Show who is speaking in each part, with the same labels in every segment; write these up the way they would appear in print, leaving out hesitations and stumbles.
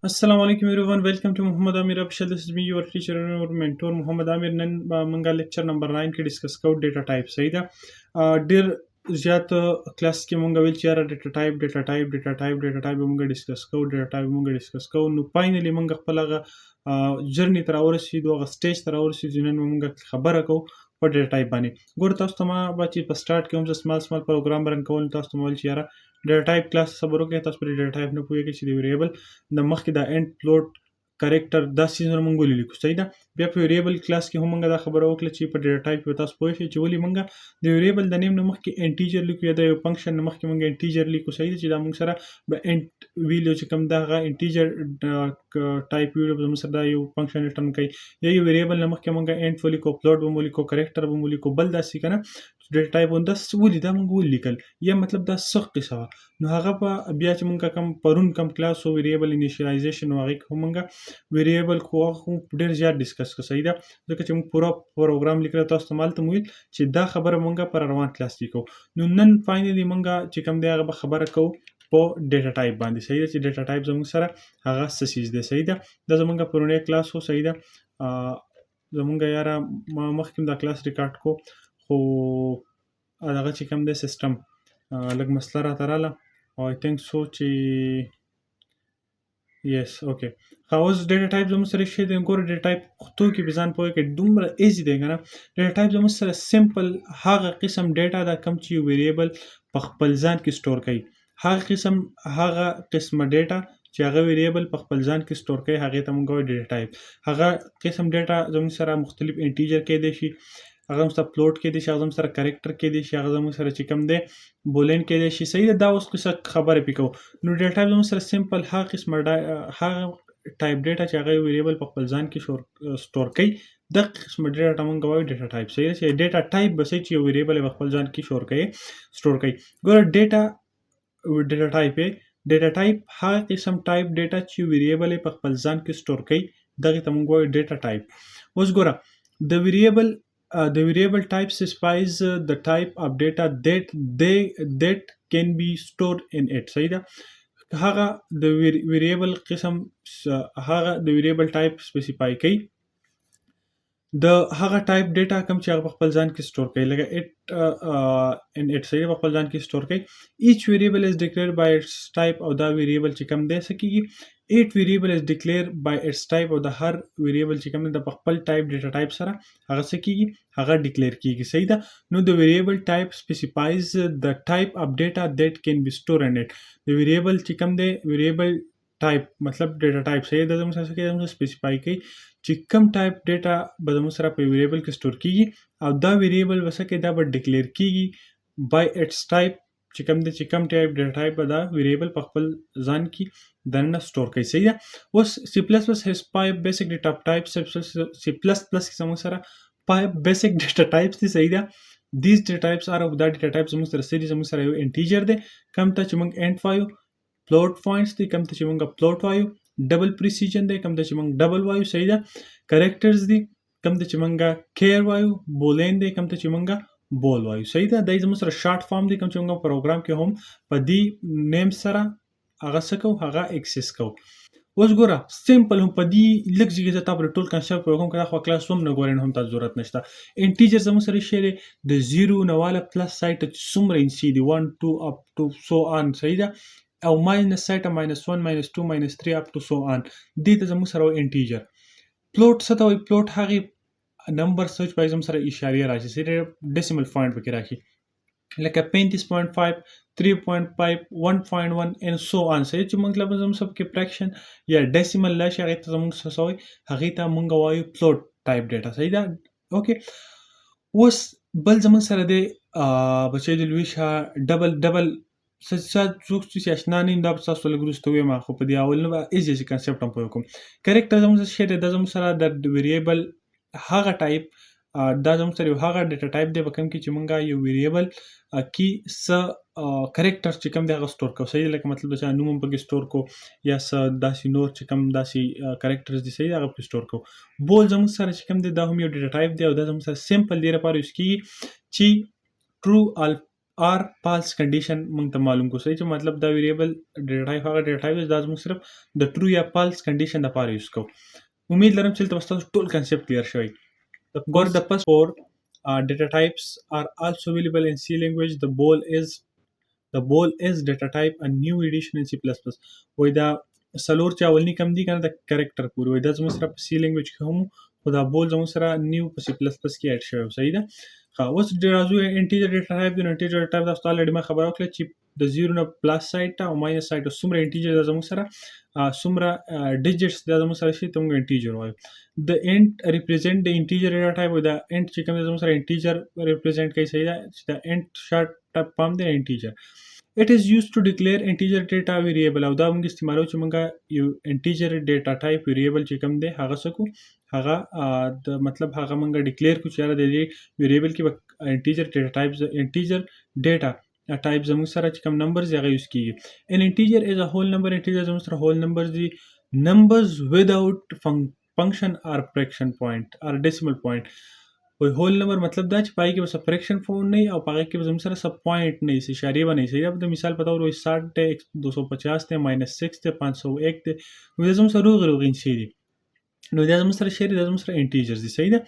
Speaker 1: Assalamu alaikum everyone. Welcome to Muhammad Amir official. This is me, your teacher and your mentor, Muhammad Amir. نن مونږه لیکچر نمبر 9 کې ډیسکس کوو ډیټا ټایپ. صحیح ده. ډیر زیات کلاس کې مونږ ویل چې یاره ډیټا ټایپ مونږ ډیسکس کوو. نو فائنلی مونږ خپل هغه جرنی تر ورسېدو، هغه سټیج تر ورسېدو. نن مونږ خبره کوو په ډیټا ټایپ باندې. ګور تاسو ته ما چې په سٹارټ کې هم سمال پروګرام رن کول، تاسو ته ویل چې یاره ډیټا ټایپ کلاس صبر وکړئ. تاسو پر ډیټا ټایپ نه پوهیږئ چې د ویریبل د مخکې د انډ فلوټ کریکټر دا سیزونه مونږ ولې لیکو. صحیح ده. بیا په ویریبل کلاس کې هم مونږ دا خبره وکړه چې په ډیټا ټایپ کې تاسو پوه شئ چې ولې مونږ د ویریبل د نیم نه مخکې انټیجر لیکو یا د یو فنکشن نه مخکې مونږ انټیجر لیکو. صحیح ده چې دا مونږ سره به انټ ویلو چې کوم دغه انټیجر ټایپ ویلو به مونږ سره دا یو فنکشن ریټرن کوي، یا یو ویریبل نه مخکې مونږ انټ ولیکو، فلوټ به مو لیکو، کریکټر به مو لیکو، بل داسې کنه ډیټا ټایپ دا ولې دا مونږ ولیکل، یا مطلب دا څه قصه وه. نو هغه په بیا چې مونږ کوم پرون کوم کلاس او ویریبل انیشیلایزیشن او هغه هم مونږ ویریبل خو ډیر زیات ډیسکس کړو. صحیح ده. ځکه چې مونږ پورا پروګرام لیکل، تاسو ته مالته مویل چې دا خبره مونږ پر روان کلاس کې کوو. نو نن فائنلی مونږ چې کوم دی هغه خبره کوو په ډیټا ټایپ باندې. صحیح ده چې ډیټا ټایپ زموږ سره هغه څه چیز دی. صحیح ده. دا زمونږ پرونی کلاس هو. صحیح ده. زمونږ یاره ما مخکې دا کلاس ریکارډ کو، خو هغه چې کوم دی سیستم لږ مسله راته رااله او آی تھنک سو چې یس اوکې. اوس ډیټا ټایپ زموږ سره شی دی. ګوره ډیټا ټایپ خطو کې به ځان پوهې کې دومره ایزي دی که نه. ډیټا ټایپ زموږ سره سمپل هغه قسم ډیټا ده کوم چې ویریبل په خپل ځان کې سټور کوي. هغه قسمه ډیټا چې هغه ویریبل په خپل ځان کې سټور کوي هغې ته مونږ وایو ډیټا ټایپ. هغه قسم ډیټا زموږ سره مختلف انټیجر کېدی شي، هغه هم سره پلوټ کېدی شي، هغه هم سره کریکټر کېدی شي، هغه زموږ سره چې کوم دی بولین کېدی شي. صحیح ده. دا اوس قصه خبرې پې کوو. نو ډیټا ټایپ زموږ سره سمپل هغه قسمه هغه ټایپ ډیټا چې هغه ویریبل په خپل ځان کې سټور کوي، دغه قسمه ډیټا مونږ وایو ډیټا ټایپ. صحیح ده. چې ډیټا ټایپ به چې یو ویریبل په خپل ځان کې سټور کوي. ګوره ډیټا ټایپ هغه قسم ټایپ ډیټا چې ویریبل په خپل ځان کې سټور کوي، دغه ته مونږ وایو ډیټا ټایپ. اوس ګوره د variable type specifies the type of data that can be stored in it. صحیح ده. هغه د ویریبل قسم هغه د ویریبل ټایپ سپیسیفای کوي د هغه ټایپ ډیټا کوم چې هغه په خپل ځان کې سټور کوي، لکه اټ ان اټ. صحیح په خپل ځان کې سټور کوي. ایچ ویریبل از ډیکلیئرډ بای اټس ټایپ، او دا ویریبل چې کوم دی څه کیږي، ایټ ویریبل از ډیکلیئر بای اټس ټایپ، او د هر ویریبل چې کوم دی د خپل ټایپ ډیټا ټایپ سره هغه څه کیږي، هغه ډیکلیئر کیږي. صحیح ده. نو د ویریبل ټایپ سپیسیفایز د ټایپ اف ډیټا دیٹ کین بی سٹور ان اټ. د ویریبل چې کوم دی ویریبل ټایپ مطلب ډیټا ټایپ صحیح ده زموږ سره کې زموږ سپیسیفای کوي چې کوم ټایپ ډیټا به زموږ سره په ویریبل کې سٹور کیږي، او دا ویریبل وسه کې دا به ډیکلیئر کیږي بای اټس ټایپ چې کوم دی چې کوم ټایپ ډیټا ټایپ به دا ویریبل په خپل ځان کې دننه سٹور کوي. صحیح ده. اوس سی پلس پلس هیز 5 بیسک ډیټا ټایپس. سی پلس پلس کې زموږ سره 5 بیسک ډیټا ټایپس دي. صحیح ده. دیز ډیټا ټایپس ار دا ډیټا ټایپ زموږ سره سری زموږ سره یو انټیجر دی کوم ته چې موږ انټ وایو، فلوټ پوینټس دی کوم ته چې موږ فلوټ وایو، ډبل پریسیجن دی کوم ته چې موږ ډبل وایو. صحیح ده. کریکټرز دی کوم ته چې موږ کیر وایو، بولین دی کوم ته چې موږ بول وایو. صحیح ده. دای زموږ سره شارټ فارم دی کوم چې موږ پروګرام کې هم په دې نیم سره هغه څه کوو، هغه اکسس کوو. اوس ګوره سمپل هم په دې لږ ځای ته تاسو ټول کنسپټ په کوم کې خو کلاس هم نه ګورئ، هم تاسو ضرورت نشته. انټیجر زموږ سره شی دی د 0 نه والا پلس سایت څومره انسي دی 1 2 اپ ټو سو آن. صحیح ده. او ماینس سایت -1 -2 -3 اپ ټو سو آن. دې ته زموږ سره انټیجر. پلوټ څه ته وایي؟ پلوټ هغه نمبر سوچ پای زموږ سره اشاریه راشي، صحیح ډیسیمل پوینټ پکې راشي، لکه 35.5 3.5 1.1 and so on. صحیح چې موږ لپاره زموږ سب کې فریکشن یا ډیسیمل لاشي هغه ته زموږ څه وایي، هغه ته موږ وایو پلوټ ټایپ ډیټا. صحیح ده. اوکې. اوس بل زموږ سره دی بچی د لویشه ډبل څوک چې آشنا نه یم دا به تاسو لږ وروسته ویم، خو په دې اول نه به ایزي کنسپټ هم پوه کوم. کریکټر زموږ سره شی دی دا زموږ سره د ویریبل هغه ټایپ دا زموږ سره یو هغه ډیټا ټایپ دی په کوم کې چې موږ یو ویریبل کې څه کریکټر چې کوم دی هغه سٹور کوو. صحیح لکه مطلب چې نوم هم پکې سٹور کوو یا څه داسې نور چې کوم داسې کریکټرز دي صحیح هغه پکې سٹور کوو. بول زموږ سره چې کوم دی دا هم یو ډیټا ټایپ دی او دا زموږ سره سمپل دی لپاره یوز کیږي چې ټرو آر فالس کنډیشن موږ ته معلوم کو چې مطلب دا ویریبل ډیټا ټایپ هغه ډیټا ټایپ دا موږ صرف د ټرو یا فالس کنډیشن لپاره یوز کوو. امید لرم چې تاسو ټول کنسپټ کلیر شوی. ګور د پس فور data types are also available in C language. The bool is data type a new edition in C++. وای دا سلور چې اولنی کم دي کنه د کریکټر پورې وای دا زموږ سره په C language کې هم خو دا بول زموږ سره نیو په C++ کې اډ شوی. صحیح ده. اوس راځو انټیجر ډیټا ټایپ د انټیجر ډیټا ټایپ تاسو ته الریډي ما خبره وکړه چې د 0 نه پلس سایډ ته او ماینس سایډ ته څومره انټیجر د زموږ سره څومره ډیجټس د زموږ سره شي ته موږ انټیجر وایو. د انټ ریپرزینټ د انټیجر ډیټا ټایپ د انټ چې کوم د زموږ سره انټیجر ریپرزینټ کوي. صحیح ده چې د انټ شارټ ټایپ پام دی انټیجر. It is used to declare integer data variable او دا موږ استعمالو چې موږ یو integer data type variable چې کوم دی هغه څه کو هغه د مطلب هغه موږ ډیکلیئر کو چې د دې ویریبل کې به integer data types integer data type زموږ سره چې کوم نمبرز هغه یوز کیږي. An integer is a whole number. integer زموږ سره whole numbers دي numbers without function or fraction point or decimal point. وای هول نمبر مطلب دا چې پای کې بس فریکشن فون نه او پای کې زموږ سره سب پوینټ نه شي اشاریه باندې شي. دا د مثال پتا وای 60 ته 250 ته -6 ته 501 ته نو زموږ سره روغ شي دي نو دا زموږ سره شری دا زموږ سره انټیجرز دي. صحیح ده.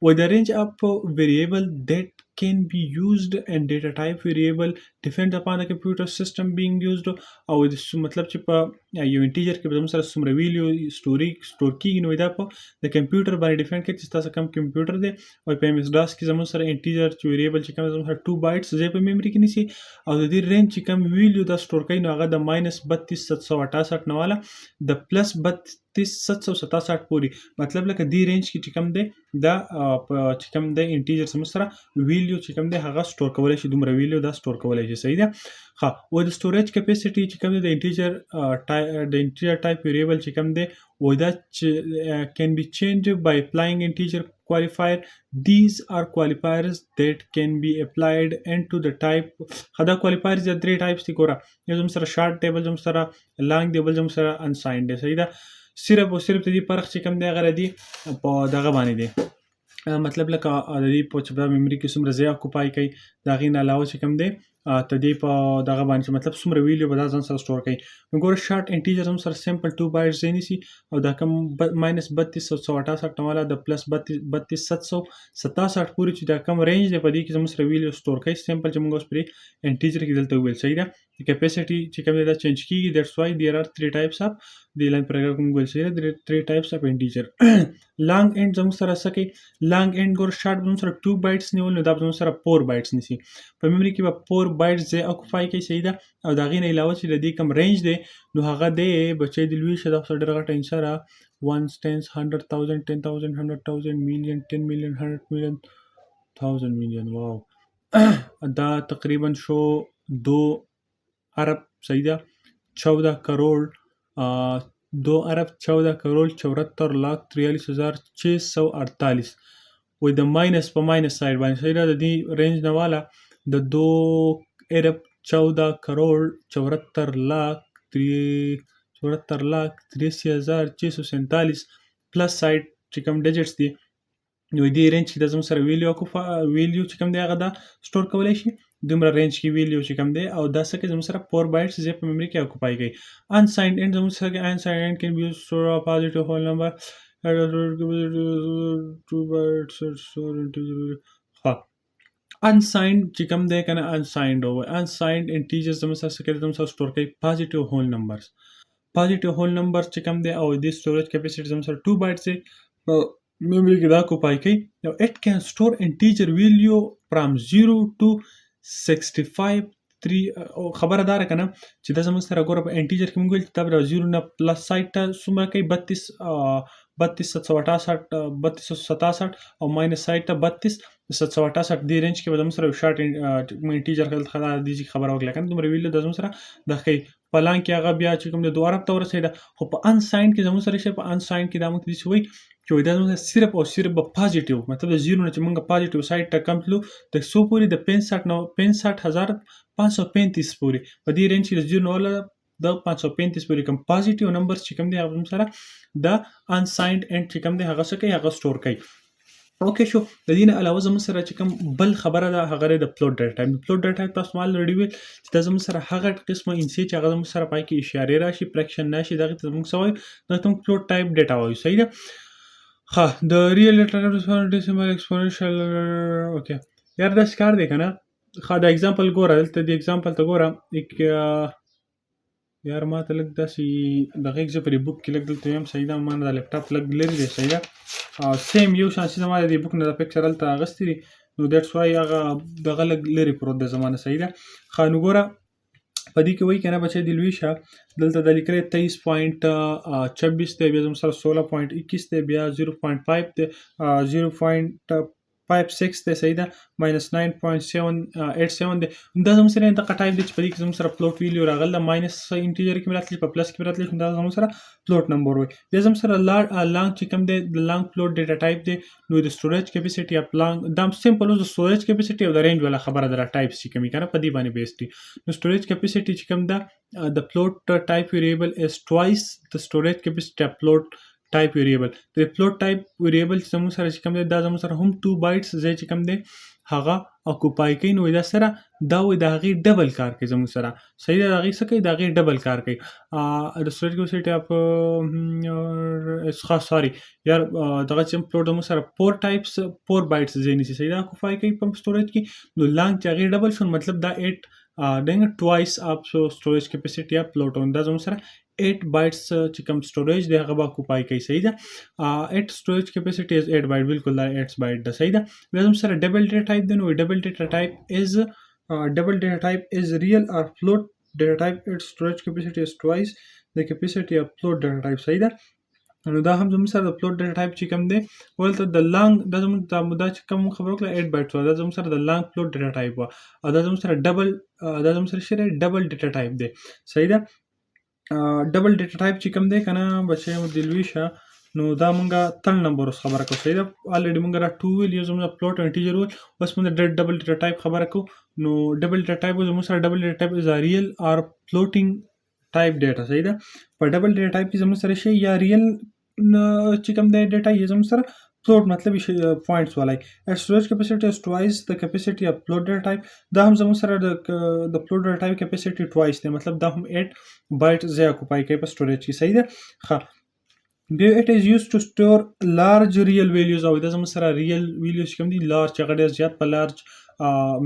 Speaker 1: وای د رینج اپ ویریبل that can be used and data type variable depend upon the computer system being used او د مطلب چې په یو انټیجر کې زموږ سره څومره ویلیو سٹور کیږي نو دا په د کمپیوټر باندې ډیپند کوي چې تاسو کوم کمپیوټر دی او په MS DOS کې زموږ سره انټیجر چې ویریبل چې کوم زموږ سره 2 بایټس ځای په میموري کې نیسي او د دې رینج چې کوم ویلیو دا سٹور کوي نو هغه د -32768 نه والا د +32767 پورې مطلب لکه دی رینج کې چې کوم دی دا چې کوم دی انټیجر زموږ سره ویلیو چې کوم دی هغه سٹور کولای شي دومره ویلیو دا سٹور کولای شي. صحیح ده. و د سټوریج کیپاسټي چې کوم دی د انټیجر ټایپ ویریبل چې کوم دی و دا can be changed by applying integer qualifier. These are qualifiers that can be applied into the type. خدا qualifiers د درې ټایپس دي ګوره یو زموږ سره شارټ ټیبل زموږ سره لانګ ټیبل زموږ سره انساینډ دی. صحیح ده. صرف او صرف د دې فرق چې کوم دی هغه دی په دغه باندې دی مطلب لکه د دې په چې په میموري کې څومره ځای اکوپای کوي د هغې نه علاوه چې کوم دی ته دې په دغه باندې چې مطلب څومره ویلیو به دا ځان سره سټور کوي. نو ګوره شارټ انټیجر هم سره سمپل 2 بایټس ځای نیسي او دا کوم -32768 نه والا د +32767 پورې چې دا کوم رینج دی په دې کې زموږ سره ویلیو سټور کوي سمپل چې موږ اوس پرې انټیجر کې دلته وویل. صحیح ده. د کیپاسټي چې کوم دی دا چینج کیږي. دیټس وای دیر ار 3 ټایپس اف د لاین پروګرام ویل. صحیح ده. 3 ټایپس اف انټیجر. لانګ انډ زموږ سره څه کوي لانګ انډ ګور شارټ زموږ سره 2 بایټس نیول نو دا زموږ سره 4 بایټس نیسي په میموري کې به 4 بایټس ځای اکوپای کوي. صحیح ده. او د هغې نه علاوه چې د دې کوم رینج دی نو هغه دی بچی د لوی شه دا ډېره غټه انسره 1 tens 100,000 10,000 100,000 million 10 million 100 million 1000 million واو دا تقریبا شو 2 ارب. صحیح ده. 14 کروڑ 2 ارب 14 کروڑ 74 लाख 43,648 وای د ماینس په ماینس سایډ باندې. صحیح ده. د دې رینج نه والا د 2 ارب 14 کروڑ 74 लाख 43,647 پلس سایډ چې کوم ډیجټس دي نو دې رینج کې د زموږ سره ویلیو چې کوم دی هغه دا سټور کولی شي دومره رینج کې ویلیو چې کوم دی او دا څه کې زموږ سره 4 بایټس ځای په میموري کې اکوپای کوي. انساینډ انډ زموږ سره انساینډ انډ کین بی یوزډ ټو سټور ا پوزټیو هول نمبر 2 بایټس. انساینډ چې کوم دی کنه انساینډ او انساینډ انټیجر زموږ سره څه کوي زموږ سره سټور کوي پوزټیو هول نمبرز. پوزټیو هول نمبر چې کوم دی او د سټوریج کیپاسټي زموږ سره 2 بایټس دی میموري کې دا اکوپای کوي. نو اټ کین سټور انټیجر ویلیو فرام 0 to 65 خبره دار کنه چې دا زموږ سره ګوره په انټیجر کې موږ ویل چې دا به 0 نه پلس سایډ ته څومره کوي 32,767 او ماینس سایډ ته 32,768 دی رینج کې به زموږ سره شارټ انټیجر خبره وکړه کنه دومره ویلیو د زموږ سره د کوي په لان کې هغه بیا چې کوم د 2 ارب ته ورسېده خو په انساینډ کې زموږ سره شي په انساینډ کې دا موږ داسې وایي چې دا زموږ صرف او صرف په پوزټیو مطلب د 0 نه چې موږ پوزټیو سایډ ته کم تلو د څو پورې د 65,535 پورې په دې رینج کې د 0 نه والا د 535 پورې کوم پوزټیو نمبرز چې کوم دی هغه سره د انساینډ انډ چې کوم دی هغه څه کوي هغه سټور کوي. اوکې شو. د دې نه علاوه زموږ سره چې کوم بل خبره ده هغه د فلوټ ډیټا ټایپ. فلوټ ډیټا ټایپ تاسو مال لري ویل چې دا زموږ سره هغه قسمه انسي چې هغه زموږ سره پای کې اشاره راشي فریکشن نشي دغه ته موږ سوای دا ته فلوټ ټایپ ډیټا وایو. صحیح ده. ها د ریل ډیټا ډیسیمل ایکسپوننشل اوکې یار دا ښکار دی کنه. ها دا اگزامپل ګوره دلته د اگزامپل ته ګوره یار ما ته لږ داسې دغه زه پرې بوک کې لږ دلته یم. صحیح ده. ما د لپټاپ لږ لرې دی. صحیح ده. سیم یو شان چې زما د دې بوک نه د پکچر هلته اخیستی دی نو دیټس وای هغه دغه لږ لرې پروت دی زما نه. صحیح ده. ښه نو ګوره په دې کې وایي که نه بچی د لوی شه دلته د لیکلی 23.26 دی بیا زموږ سره 16.21 دی بیا 0.5 دی 0.56 دی. صحیح ده. ماینس 9.87 دی. دا زموږ سره دغه ټایپ دی چې په دې کې زموږ سره فلوټ ویلیو راغلی ده. ماینس انټیجر کې مې راتلی په پلس کې مې راتلی دا زموږ سره فلوټ نمبر وایي. بیا زموږ سره لانګ چې کوم دی د لانګ فلوټ ډیټا ټایپ دی نو د سټوریج کیپیسټي اف لانګ دا سمپل اوس د سټوریج کیپیسټي او د رینج والا خبره ده ټایپس چې کومې که نه په دې باندې بیس دي. نو سټوریج کیپیسټي چې کوم ده د فلوټ ټایپ ویریبل از ټوایس د سټوریج کیپیسټي اف فلوټ ټایپ ویریبل. د فلوټ ټایپ ویریبل چې زموږ سره چې کوم دی دا زموږ سره هم 2 بایټس ځای چې کوم دی هغه اکوپای کوي نو دا سره دا وایي د هغې ډبل کار کوي زموږ سره. صحیح ده. د هغې څه کوي د هغې ډبل کار کوي. د سټوریج کیپیسټي اف سوري یار دغه چې فلوټ زموږ سره 4 ټایپس 4 بایټس ځای نیسي. صحیح ده. اکوپای کوي په سټوریج کې نو لانګ چې هغې ډبل شو مطلب دا 8 دنګ ټوایس اف سټوریج کیپیسټي اف فلوټ دا زموږ سره 8 بایټس چې کوم سټوریج دی هغه به اکوپای کوي. صحیح ده. 8 سټوریج کیپیسټي از 8 بایټ بالکل دا 8 بایټ ده. صحیح ده. بیا زموږ سره ډبل ډیټا ټایپ دی نو ډبل ډیټا ټایپ از ریل اور فلوټ ډیټا ټایپ اټ سټوریج کیپیسټي از ټوایس د کیپیسټي اف فلوټ ډیټا ټایپ. صحیح ده. نو دا هم زموږ سره د فلوټ ډیټا ټایپ چې کوم دی ولته د لانګ دا زموږ دا چې کوم خبره وکړه 8 بایټس دا زموږ سره د لانګ فلوټ ډیټا ټایپ وه او دا زموږ سره دا زموږ سره څه دی ډبل ډیټا ټایپ دی. صحیح ده. ډبل ډیټا ټایپ چې کوم دی که نه بچی د لوی شه نو دا مونږه تل نمبر اوس خبره کوو. صحیح ده. الریډي مونږ را 2 ویل یو زموږ فلوټ او انټیجر ویل اوس مونږ د ډبل ډیټا ټایپ خبره کوو نو ډبل ډیټا ټایپ زموږ سره ډبل ډیټا ټایپ از ریل اور فلوټینګ ټایپ ډیټا. صحیح ده. په ډبل ډیټا ټایپ کې زموږ سره شي یا ریل چې کوم دی ډیټا یې زموږ سره فلوټ مطلب پوینټس والی سټوریج کیپیسټي از ټوایس د کیپیسټي اف فلوټ ډیټا ټایپ دا هم زموږ سره د فلوټ ډیټا ټایپ کیپیسټي ټوایس دی مطلب دا هم 8 بایټ ځای اکوپای کوي په سټوریج کې. صحیح ده. ښه بیا اټ از یوز ټو سټور لارج ریل ویلیوز او دا زموږ سره ریل ویلیوز چې کوم دي لارج چې هغه ډېر زیات په لارج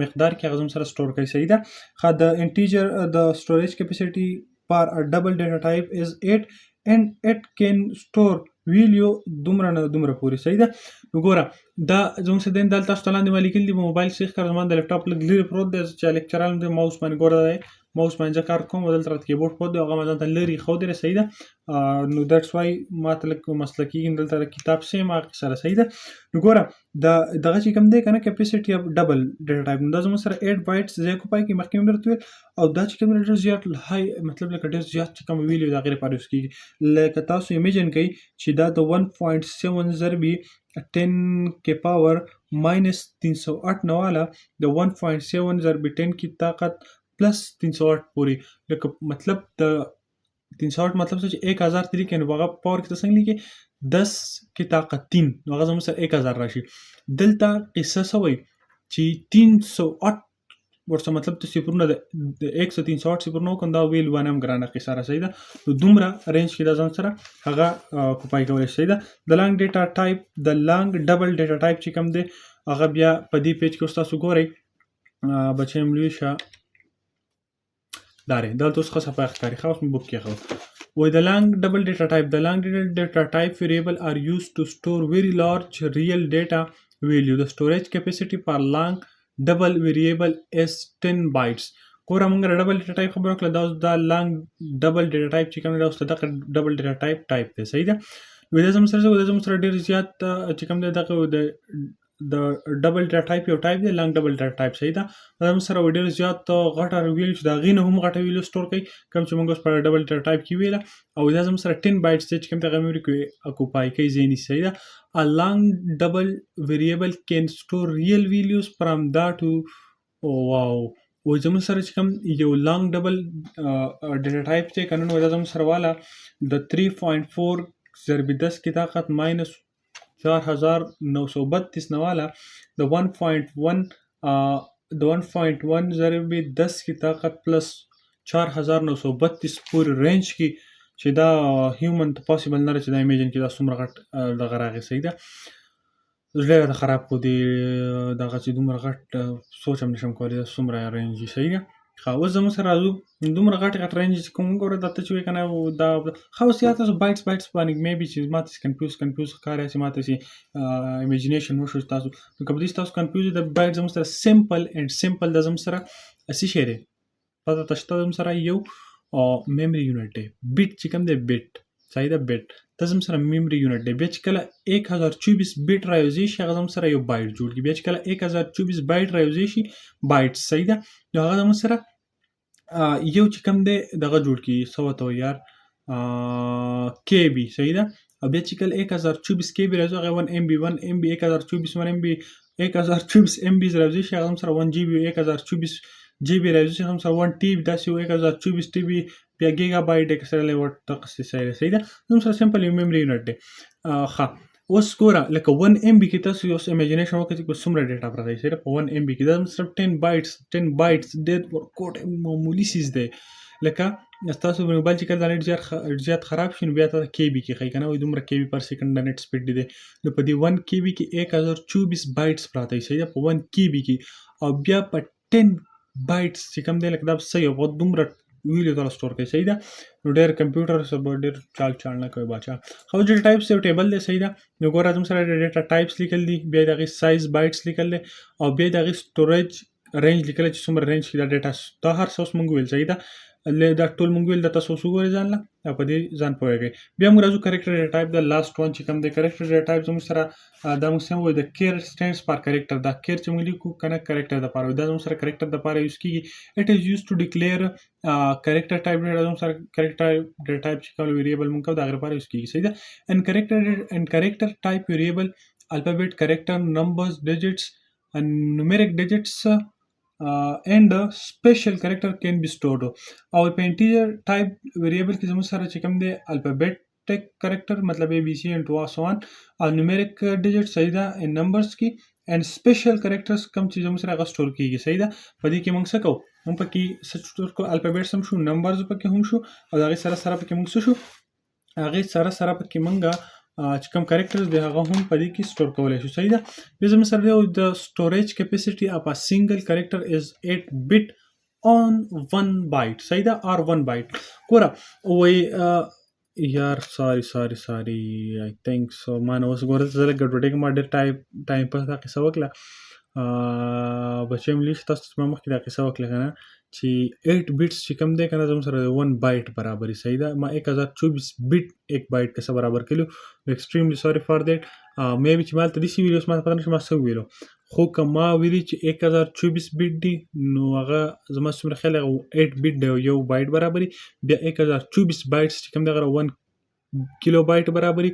Speaker 1: مقدار کې هغه زموږ سره سټور کوي. صحیح ده. ښه د انټیجر د سټوریج کیپیسټي پر ډبل ډیټا ټایپ از 8 and it can store ویلیو دومره نه دومره پورې. صحیح ده. نو ګوره دا زموږ سره دین دلته تاسو ته لاندې ما لیکلي دي په موبایل څخه ښکاره زما د لپټاپ لږ لرې پروت دی چې لیکچران د ماوس باندې ګوره دی ماوس باندې زه کار کوم دلته راته کیبورډ پروت دی هغه ما ځان ته لرې ښودلی. صحیح ده. نو دیټس وای ما ته لږ مسله کېږي دلته د کتاب سیم هغې سره. صحیح ده. نو ګوره دغه چې کوم دی که نه کیپیسټي اف ډبل ډیټا ټایپ نو دا زموږ سره 8 بایټس ځای اکوپای کوي مخکې مې درته ویل او دا چې کوم ډېر زیات های مطلب لکه ډېر زیات چې کوم ویلیو د هغې لپاره یوز کېږي لکه تاسو امیجن کوئ چې دا د 1.7 ضربي 10 کې پاور ماینس 308 نه والا د 1.7 ضربي 10 کې طاقت پلس 308 پورې لکه مطلب د 308 مطلب څه چې 1000 ته لیکي نو هغه پاور کې ته څنګه لیکي 10 کې طاقت 3 نو هغه زموږ سره 1000 راشي. دلته قصه څه وایي چې 308 ورڅه مطلب ته صفرونه د 138 صفرونه وکړم دا ویل ونه هم ګرانه قصه را. صحیح ده. نو دومره رینج کې دا ځان سره هغه کوپای کولی شي. صحیح ده. د لانګ ډیټا ټایپ د لانګ ډبل ډیټا ټایپ چې کوم دی هغه بیا په دې پیج کې اوس تاسو ګورئ بچی م لوی شه دا دی دلته اوس ښه صفحه ښکاري ښه اوس مې بوک کېښود وایي د لانګ ډبل ډیټا ټایپ د لانګ ډیټا ټایپ ویریبل are used to store very large real data value. The storage capacity per long double variable is 10 bytes. ګوره موږ ډبل ډیټا ټایپ خبره وکړه دا اوس دا لانګ ډبل ډیټا ټایپ چې کوم دی دا اوس دغه ډبل ډیټا ټایپ دی. صحیح ده. وایي دا زموږ سره ډېر زیات چې کوم دی دغه د ډبل ډیټا ټایپ یو ټایپ دی لانګ ډبل ډیټا ټایپ. صحیح ده. دا زموږ سره ډېر زیات غټه ویلیو چې د هغې نه هم غټه ویلیو سټور کوي کوم چې موږ اوس په ډبل ډیټا ټایپ کې ویله او دا زموږ سره 10 بایټس دی چې کوم دغه میموري کې اکوپای کوي ځای نیسي. صحیح ده. A long double variable can store real values from that to wow و زموږ سره چې کوم یو لانګ ډبل ډیټا ټایپ دی که نه نو دا زموږ سره والا د 3.4 ضربې 10 کې طاقت ماینس 4932 نه والا د 1.1 د 1.1 ضرب 10 کی طاقت پلس 4932 پورې رینج کې چې دا هیومن ته پاسبل نه چې دا امیجن کې دا څومره غټ دغه راغی. صحیح ده، زړه راته خراب کو دی دغه چې دومره غټ سوچ هم نشم کولی دا څومره رینج وي. صحیح ده. ښه اوس زموږ سره راځو دومره غټ رینج چې کوم ګوره دا ته چې وایي که نه دا ښه اوس یا تاسو بایټس باندې میبي چې ما ته کنفیوز ښکاري چې ما ته چې امیجینیشن وشو تاسو نو که په دې تاسو کنفیوز د بایټ زموږ سره سمپل د زموږ سره څه شی دی پته ته شته زموږ سره یو میموري یونټ دی بیټ چې کوم دی بیټ. صحیح ده بیټ دا زموږ سره میموري یونټ دی. بیا چې کله 1024 بیټ راوځي شي هغه زموږ سره یو بایټ جوړ کړي. بیا چې کله 1024 بایټ راوځي شي بایټ. صحیح ده نو هغه زموږ سره یو چې کوم دی دغه جوړ کړي څه ورته وایي یار کې بي. صحیح ده او بیا چې کله 1024 کې بي راځي هغه 1 MB 1024 1 MB 1024 MB راځي شي هغه سره 1 GB 1024 GB راځي شي هم سره 1 TB داسې 1024 TB بیا ګیگا بایټ اکسل ورته قصې سره. صحیح ده نو سره سمپل میموري یونټ دی. ښه اوس ګوره لکه 1 MB کې تاسو یو امیجینیشن وکړئ چې څومره ډیټا پرته دی. صحیح ده په 1 MB کې دا صرف 10 بایټس ډېر ورکوټ معمولی سیز دی. لکه تاسو په موبایل چې کله نت زیات خراب شي نو بیا تاسو کې بي کې ښایي که نه وایي دومره کې بي پر سیکنډ د نت سپیډ دی نو په دې 1 کې بي کې 1024 بایټس پراته وي. صحیح ده په 1 کې بي کې او بیا په 10 بایټس چې کوم دی لکه دا څه یو دومره ویډیو تعالی سٹور کوي. صحیح ده نو ډېر کمپیوټر سره ډېر چال نه کوي باچا. خو ډیټا ټایپس یو ټیبل دی. صحیح ده نو ګوره زموږ سره ډیټا ټایپس لیکل دي بیا د هغې سایز بایټس لیکل دی او بیا د هغې سټوریج رینج لیکل چې څومره رینج کې دا ډیټا دا هر څه اوس مونږ ویل. صحیح ده دا ټول مونږ ویل د تاسو اوس وګورئ ځان له او په دې ځان پوهېږئ. بیا موږ راځو کریکټر ډیټا ټایپ د لاست ون چې کوم دی کریکټر ډیټا ټایپ زموږ سره دا موږ څنګه وایو د کیر سټینډز فار کریکټر دا کیر چې موږ لیکو که نه کریکټر دپاره دا زموږ سره کریکټر دپاره یوز کېږي. اټ از یوز ټو ډیکلیئر کریکټر ټایپ ډیټا زموږ سره کریکټر ډیټا ټایپ چې کوم ویریبل موږ کوو د هغې لپاره یوز کېږي. صحیح ده ان کریکټر ټایپ ویریبل الفابet کریکټر نمبرز ډیجټس numeric digits and special character can be stored. او په انټیجر ټایپ ویریبل کې زموږ سره چې کوم دی الفابیټک کریکټر مطلب ABC and so on او numeric digits صحیح ده ان نمبرز کې and special characters کوم چې زموږ سره هغه سټور کېږي. صحیح ده په دې کې موږ څه کوو موږ پکې څه سټور کوو الفابیټس هم شو نمبرز پکې هم شو او د هغې سره پکې موږ څه شو هغې سره پکې موږ چې کوم کریکټرز دی هغه هم په دې کې سټور کولی شو. صحیح ده بیا زموږ سره دی د سټوریج کیپیسټي اف ا سنګل کریکټر از 8 bit on 1 byte. صحیح ده or 1 byte. ګوره وایي یار ساري آی تھنک سو ما نه اوس ګوره زه لږ ګډوډېږم ما ډېر ټایم پس دا قصه وکړه بچی ملی چې تاسو ما مخکې دا قصه وکړه که نه چې 8 بیټس چې کوم دی که نه زموږ سره 1 بایټ برابري. صحیح ده ما 1024 بیټ 1 بایټ که څه برابر کړلو ایکسټریملی سوري فار دیټ میبي چې ما هلته داسې ویلي اوس ما ته پته نه شي ما څه وویلو خو که ما ویلي چې 1024 بیټ دي نو هغه زما څومره خیال هغه 8 بیټ دی یو بایټ برابري بیا 1024 بایټس چې کوم دی هغه 1 کیلو بایټ برابري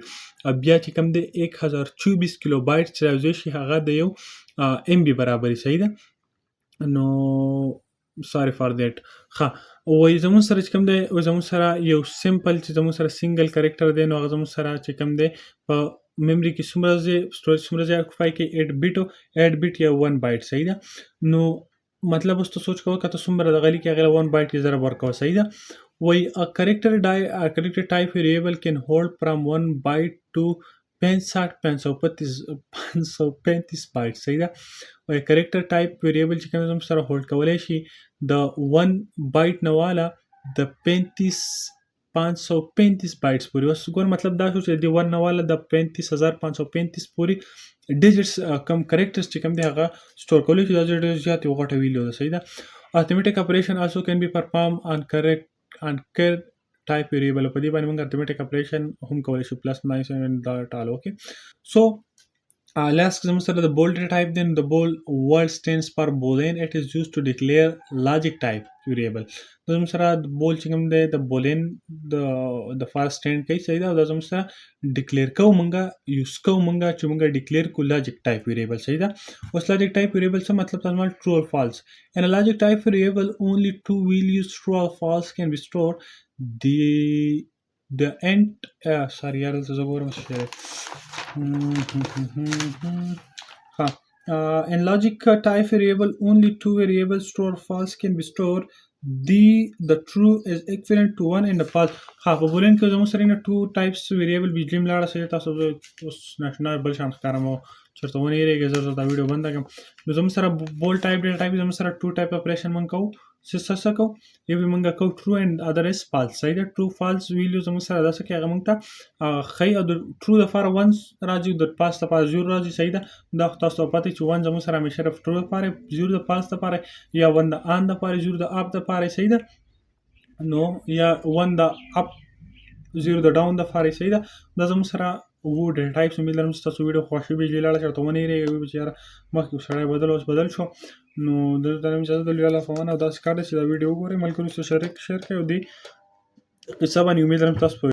Speaker 1: بیا چې کوم دی 1024 کیلو بایټ چې راوځي شي هغه د یو MB برابري. صحیح ده نو sorry for that. ښه وایي زموږ سره چې کوم دی زموږ سره یو سمپل چې زموږ سره سنګل کریکټر دی نو هغه زموږ سره چې کوم دی په میموري کې څومره ځای سټوریج څومره ځای اکوپای کوي 8 بیټ یا 1 بایټ. صحیح ده نو مطلب اوس ته سوچ کوه که ته څومره دغه لیکې هغې 1 بایټ کې ضرب ورکوه. صحیح ده وایي کریکټر ټایپ ویریبل کین هولډ فرام 1 بایټ ټو 535 بایټ. صحیح ده وایي کریکټر ټایپ ویریبل چې کوم زموږ سره هولډ کولی شي د 1 بایټ نه والا د 535 بایټس پورې. اوس ګور مطلب دا شو چې د 1 نه والا د 35535 پورې ډیجټس کم کریکټرز چې کوم دی هغه سټور کولی شي دا ډېر زیات یو غټه ویلو ده. صحیح ده ارتھمیټک اپریشن also can be performed on care type variable په دې باندې موږ ارتھمیټک اپریشن هم کولی شو پلس ماینس and dot all. okay so last زموږ سره د بول ډیټا ټایپ دی نو د بول ورډ stands for boolean. it is used to declare logic type variable. زموږ سره د بول چې کوم دی د بولین د فار سټینډ کوي. صحیح ده او دا زموږ سره ډیکلیئر کوو موږ یوز کوو موږ چې موږ ډیکلیئر کوو لاجیک ټایپ ویریبل. صحیح ده اوس لاجیک ټایپ ویریبل څه مطلب تاسو مال ټرو اور فالس ان ا لاجیک ټایپ ویریبل only two values true or false can be stored. The the int sorry یار دلته زه ګورم څه شی ها in logic type variable only two variables true or false can be stored the true is equivalent to one and the false ها په بولین کې زموږ سره نه two types variable بجلی ملاړه سره تاسو اوس ناشنا بل شان ښکارم چېرته ونه یېرېږئ زه دا ویډیو بنده کړم نو زموږ سره بول ټایپ ډیټا ټایپ زموږ سره two type اپریشن مونږ کوو څه کوو یو به مونږ کوو true and other is false صحیح ده true false ویلیو زموږ سره داسې کې هغه مونږ ته ښیي او د true دپاره one راځي د false دپاره zero راځي صحیح ده دا خو تاسو ته پته چې one زموږ سره همیشه د true دپاره zero د false دپاره یا one د on دپاره zero د up دپاره صحیح ده نو یا one د up زیرو د ډاون د فارې صحیح ده دا زموږ سره وو ډیټا ټایپس امید لرم چې تاسو ویډیو خوښوي بجلي لاړه چېرته ونه یېرېږئ وایي چې یاره مخکې سړی بدل اوس بدل شو نو دلته ته اجازه درلوي الله فمانه او داسې کار دی چې دا ویډیو وګورئ ملګرو سره شیر کړئ او دې قصه باندې امید لرم تاسو